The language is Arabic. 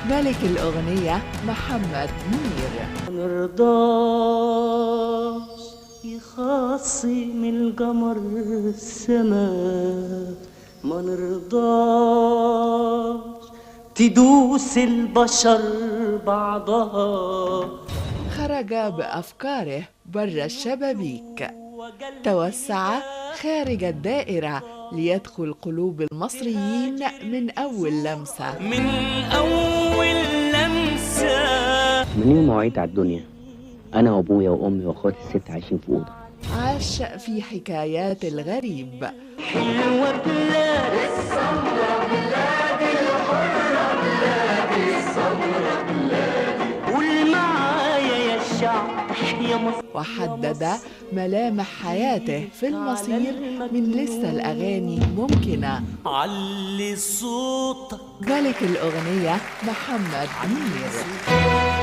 ملك الأغنية محمد منير. منرضاش يخاصم القمر السما، منرضاش تدوس البشر بعضها. خرج بأفكاره بر الشبابيك، توسع خارج الدائرة ليدخل قلوب المصريين من أول لمسة. من أول لمسة. من يوم ما وعيت على الدنيا أنا وأبويا وأمي وأخواتي الست عايشين في أوضة. عاش في حكايات الغريب، حلوة بلاد السمرة، بلادي الحرة، بلادي السمرة، بلادي. قول معايا يا الشعب يا مصر. وحدد ملامح حياته في المصير من لسه الأغاني ممكنة. علي صوتك. ملك الأغنية محمد منير.